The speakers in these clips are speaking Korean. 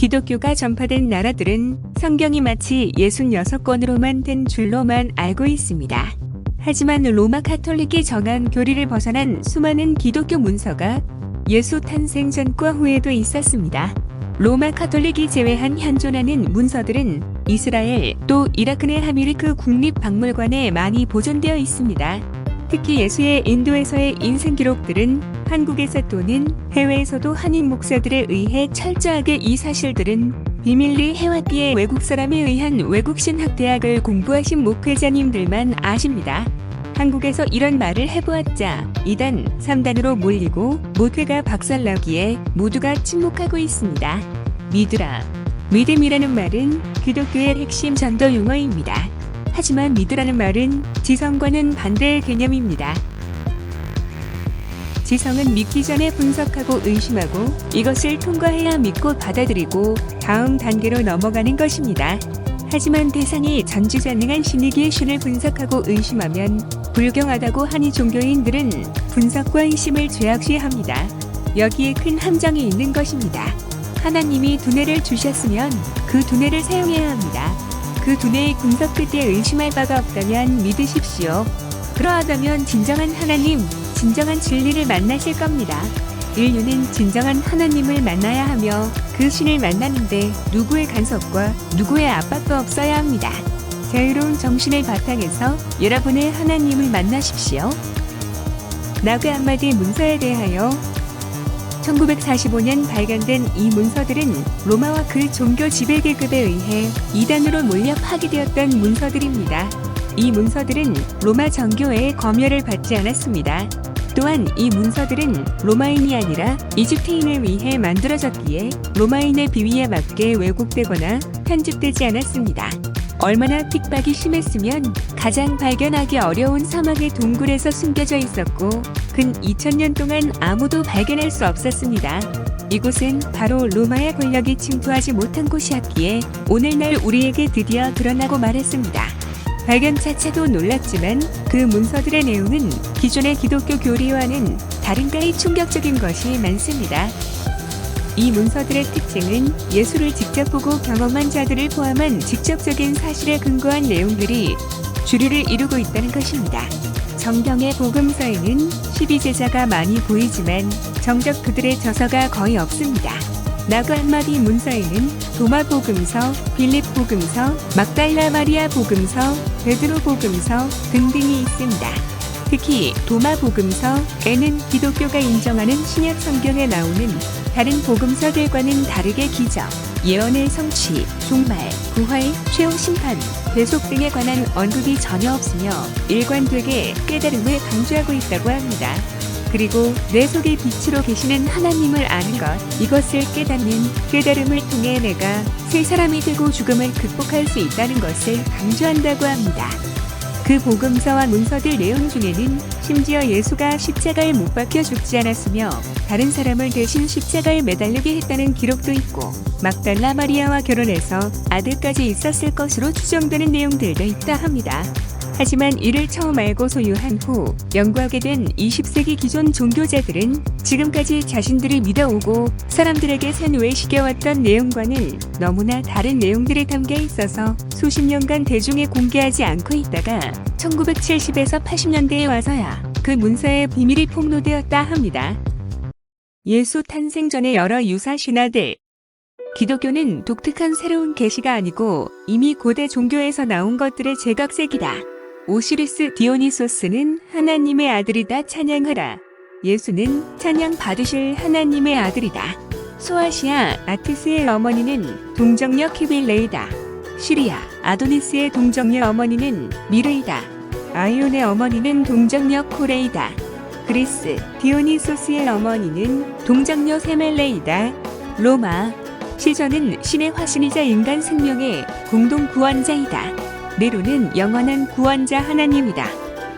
기독교가 전파된 나라들은 성경이 마치 66권으로만 된 줄로만 알고 있습니다. 하지만 로마 카톨릭이 정한 교리를 벗어난 수많은 기독교 문서가 예수 탄생 전과 후에도 있었습니다. 로마 카톨릭이 제외한 현존하는 문서들은 이스라엘 또 이라크 내 하미르크 국립박물관에 많이 보존되어 있습니다. 특히 예수의 인도에서의 인생 기록들은 한국에서 또는 해외에서도 한인 목사들에 의해 철저하게 이 사실들은 비밀리 해왔기에 외국 사람에 의한 외국신학대학을 공부하신 목회자님들만 아십니다. 한국에서 이런 말을 해보았자 2단, 3단으로 몰리고 목회가 박살나기에 모두가 침묵하고 있습니다. 믿으라. 믿음이라는 말은 기독교의 핵심 전도 용어입니다. 하지만 믿으라는 말은 지성과는 반대의 개념입니다. 지성은 믿기 전에 분석하고 의심하고 이것을 통과해야 믿고 받아들이고 다음 단계로 넘어가는 것입니다. 하지만 대상이 전지전능한 신이기에 신을 분석하고 의심하면 불경하다고 하니 종교인들은 분석과 의심을 죄악시합니다. 여기에 큰 함정이 있는 것입니다. 하나님이 두뇌를 주셨으면 그 두뇌를 사용해야 합니다. 그 두뇌의 분석 끝에 의심할 바가 없다면 믿으십시오. 그러하다면 진정한 하나님, 진정한 진리를 만나실 겁니다. 인류는 진정한 하나님을 만나야 하며 그 신을 만나는데 누구의 간섭과 누구의 압박도 없어야 합니다. 자유로운 정신을 바탕에서 여러분의 하나님을 만나십시오. 나그 한마디 문서에 대하여 1945년 발견된 이 문서들은 로마와 그 종교 지배계급에 의해 이단으로 몰려 파기되었던 문서들입니다. 이 문서들은 로마 정교회의 검열을 받지 않았습니다. 또한 이 문서들은 로마인이 아니라 이집트인을 위해 만들어졌기에 로마인의 비위에 맞게 왜곡되거나 편집되지 않았습니다. 얼마나 핍박이 심했으면 가장 발견하기 어려운 사막의 동굴에서 숨겨져 있었고 근 2000년 동안 아무도 발견할 수 없었습니다. 이곳은 바로 로마의 권력이 침투하지 못한 곳이었기에 오늘날 우리에게 드디어 드러나고 말했습니다. 발견 자체도 놀랍지만 그 문서들의 내용은 기존의 기독교 교리와는 다른가히 충격적인 것이 많습니다. 이 문서들의 특징은 예수를 직접 보고 경험한 자들을 포함한 직접적인 사실에 근거한 내용들이 주류를 이루고 있다는 것입니다. 정경의 복음서에는 12제자가 많이 보이지만 정작 그들의 저서가 거의 없습니다. 나그 한마디 문서에는 도마 복음서, 빌립 복음서, 막달라 마리아 복음서, 베드로 복음서 등등이 있습니다. 특히 도마 복음서에는 기독교가 인정하는 신약 성경에 나오는 다른 복음서들과는 다르게 기적, 예언의 성취, 종말, 부활, 최후 심판, 대속 등에 관한 언급이 전혀 없으며 일관되게 깨달음을 강조하고 있다고 합니다. 그리고 내 속의 빛으로 계시는 하나님을 아는 것, 이것을 깨닫는 깨달음을 통해 내가 새 사람이 되고 죽음을 극복할 수 있다는 것을 강조한다고 합니다. 그 복음서와 문서들 내용 중에는 심지어 예수가 십자가에 못 박혀 죽지 않았으며 다른 사람을 대신 십자가에 매달리게 했다는 기록도 있고 막달라 마리아와 결혼해서 아들까지 있었을 것으로 추정되는 내용들도 있다 합니다. 하지만 이를 처음 알고 소유한 후 연구하게 된 20세기 기존 종교자들은 지금까지 자신들이 믿어오고 사람들에게 산외시켜왔던 내용과는 너무나 다른 내용들이 담겨 있어서 수십 년간 대중에 공개하지 않고 있다가 1970에서 80년대에 와서야 그 문서의 비밀이 폭로되었다 합니다. 예수 탄생 전의 여러 유사 신화들. 기독교는 독특한 새로운 계시가 아니고 이미 고대 종교에서 나온 것들의 재각색이다. 오시리스 디오니소스는 하나님의 아들이다 찬양하라. 예수는 찬양 받으실 하나님의 아들이다. 소아시아 아티스의 어머니는 동정녀 키빌레이다. 시리아 아도니스의 동정녀 어머니는 미르이다. 아이온의 어머니는 동정녀 코레이다. 그리스 디오니소스의 어머니는 동정녀 세멜레이다. 로마 시저는 신의 화신이자 인간 생명의 공동 구원자이다. 네로는 영원한 구원자 하나님이다.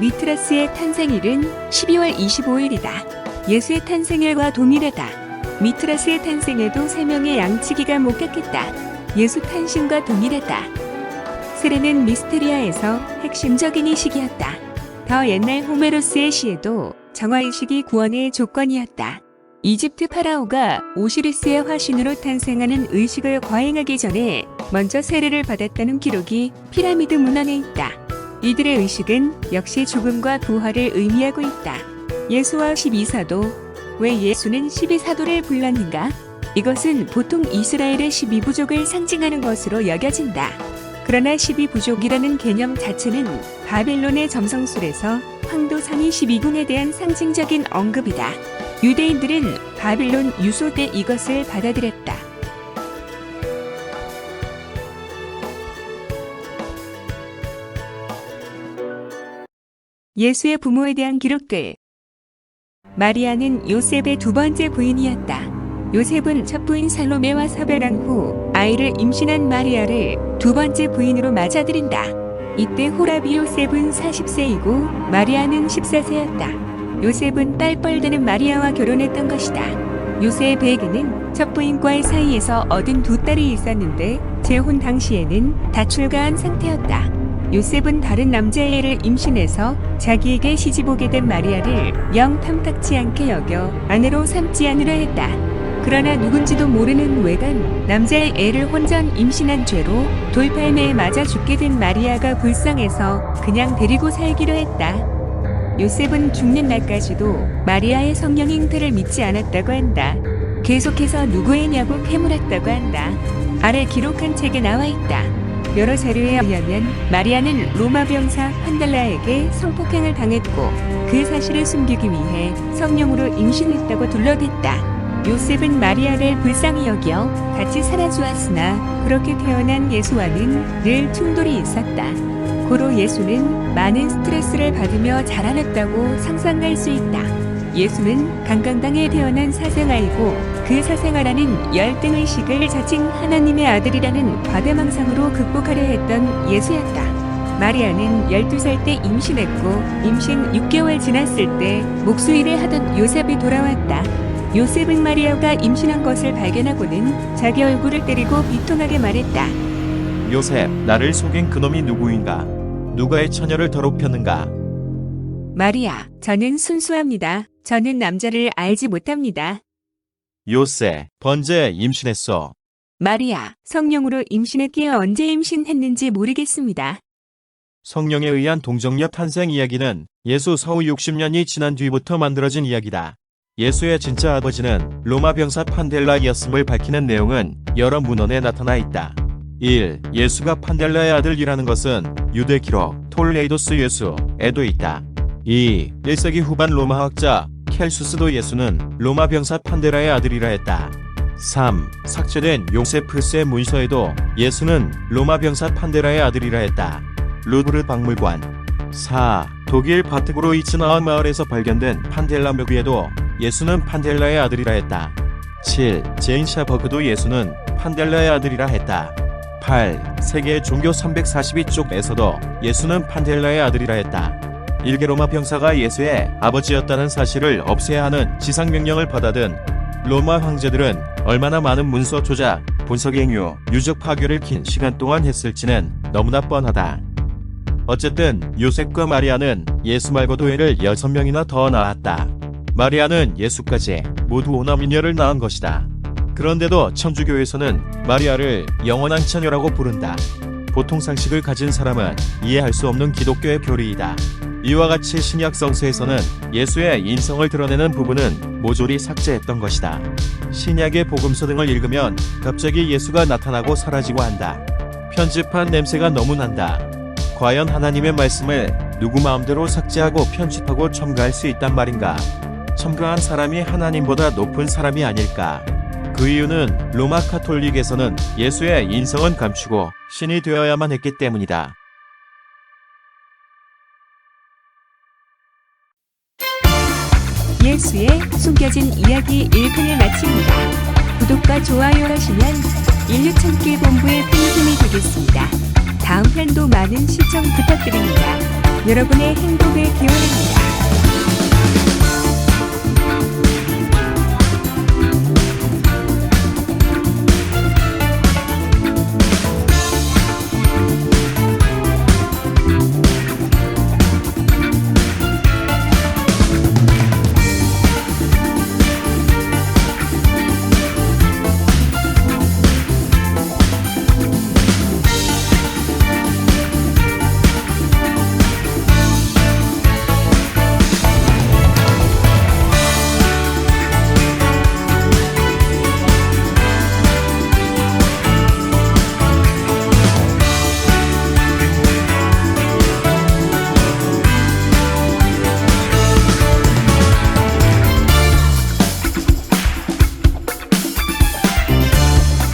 미트라스의 탄생일은 12월 25일이다. 예수의 탄생일과 동일하다. 미트라스의 탄생에도 3명의 양치기가 목격했다. 예수 탄신과 동일하다. 세레는 미스테리아에서 핵심적인 이식이었다. 더 옛날 호메로스의 시에도 정화의식이 구원의 조건이었다. 이집트 파라오가 오시리스의 화신으로 탄생하는 의식을 거행하기 전에 먼저 세례를 받았다는 기록이 피라미드 문헌에 있다. 이들의 의식은 역시 죽음과 부활을 의미하고 있다. 예수와 12사도, 왜 예수는 12사도를 불렀는가? 이것은 보통 이스라엘의 12부족을 상징하는 것으로 여겨진다. 그러나 12부족이라는 개념 자체는 바벨론의 점성술에서 황도상이 12궁에 대한 상징적인 언급이다. 유대인들은 바빌론 유소 때 이것을 받아들였다. 예수의 부모에 대한 기록들. 마리아는 요셉의 두 번째 부인이었다. 요셉은 첫 부인 살로메와 사별한 후 아이를 임신한 마리아를 두 번째 부인으로 맞아들인다. 이때 호라비 요셉은 40세이고 마리아는 14세였다. 요셉은 딸뻘되는 마리아와 결혼했던 것이다. 요셉에게는 첫 부인과의 사이에서 얻은 두 딸이 있었는데 재혼 당시에는 다 출가한 상태였다. 요셉은 다른 남자애를 임신해서 자기에게 시집오게 된 마리아를 영 탐탁치 않게 여겨 아내로 삼지 않으려 했다. 그러나 누군지도 모르는 외간 남자의 애를 혼전 임신한 죄로 돌팔매에 맞아 죽게 된 마리아가 불쌍해서 그냥 데리고 살기로 했다. 요셉은 죽는 날까지도 마리아의 성령 잉태를 믿지 않았다고 한다. 계속해서 누구의냐고 캐물었다고 한다. 아래 기록한 책에 나와 있다. 여러 자료에 의하면 마리아는 로마 병사 판달라에게 성폭행을 당했고 그 사실을 숨기기 위해 성령으로 임신했다고 둘러댔다. 요셉은 마리아를 불쌍히 여겨 같이 살아주었으나 그렇게 태어난 예수와는 늘 충돌이 있었다. 고로 예수는 많은 스트레스를 받으며 자라났다고 상상할 수 있다. 예수는 강강당에 태어난 사생아이고 그 사생아라는 열등의식을 자칭 하나님의 아들이라는 과대망상으로 극복하려 했던 예수였다. 마리아는 12살 때 임신했고 임신 6개월 지났을 때 목수일을 하던 요셉이 돌아왔다. 요셉은 마리아가 임신한 것을 발견하고는 자기 얼굴을 때리고 비통하게 말했다. 요셉, 나를 속인 그놈이 누구인가? 누가의 처녀를 더럽혔는가? 마리아, 저는 순수합니다. 저는 남자를 알지 못합니다. 요셉, 번제 임신했어. 마리아, 성령으로 임신했기에 언제 임신했는지 모르겠습니다. 성령에 의한 동정녀 탄생 이야기는 예수 서후 60년이 지난 뒤부터 만들어진 이야기다. 예수의 진짜 아버지는 로마 병사 판델라이었음을 밝히는 내용은 여러 문헌에 나타나 있다. 1. 예수가 판델라의 아들이라는 것은 유대 기록 톨레이도스 예수에도 있다. 2. 1세기 후반 로마 학자 켈수스도 예수는 로마 병사 판델라의 아들이라 했다. 3. 삭제된 요세푸스의 문서에도 예수는 로마 병사 판델라의 아들이라 했다. 루브르 박물관. 4. 독일 바트고로이츠나와 마을에서 발견된 판델라 묘비에도 예수는 판델라의 아들이라 했다. 7. 제인 샤버그도 예수는 판델라의 아들이라 했다. 8. 세계 종교 342쪽에서도 예수는 판델라의 아들이라 했다. 일개 로마 병사가 예수의 아버지였다는 사실을 없애야 하는 지상명령을 받아든 로마 황제들은 얼마나 많은 문서 조작, 분석 행유, 유적 파괴를 긴 시간 동안 했을지는 너무나 뻔하다. 어쨌든 요셉과 마리아는 예수 말고도 애를 6명이나 더 낳았다. 마리아는 예수까지 모두 5남이녀를 낳은 것이다. 그런데도 천주교에서는 마리아를 영원한 처녀라고 부른다. 보통 상식을 가진 사람은 이해할 수 없는 기독교의 교리이다. 이와 같이 신약 성서에서는 예수의 인성을 드러내는 부분은 모조리 삭제했던 것이다. 신약의 복음서 등을 읽으면 갑자기 예수가 나타나고 사라지고 한다. 편집한 냄새가 너무 난다. 과연 하나님의 말씀을 누구 마음대로 삭제하고 편집하고 첨가할 수 있단 말인가? 첨가한 사람이 하나님보다 높은 사람이 아닐까? 그 이유는 로마 카톨릭에서는 예수의 인성은 감추고 신이 되어야만 했기 때문이다. 예수의 숨겨진 이야기 1편을 마칩니다. 구독과 좋아요 하시면 인류 천길 본부의 큰 힘이 되겠습니다. 다음 편도 많은 시청 부탁드립니다. 여러분의 행복을 기원합니다.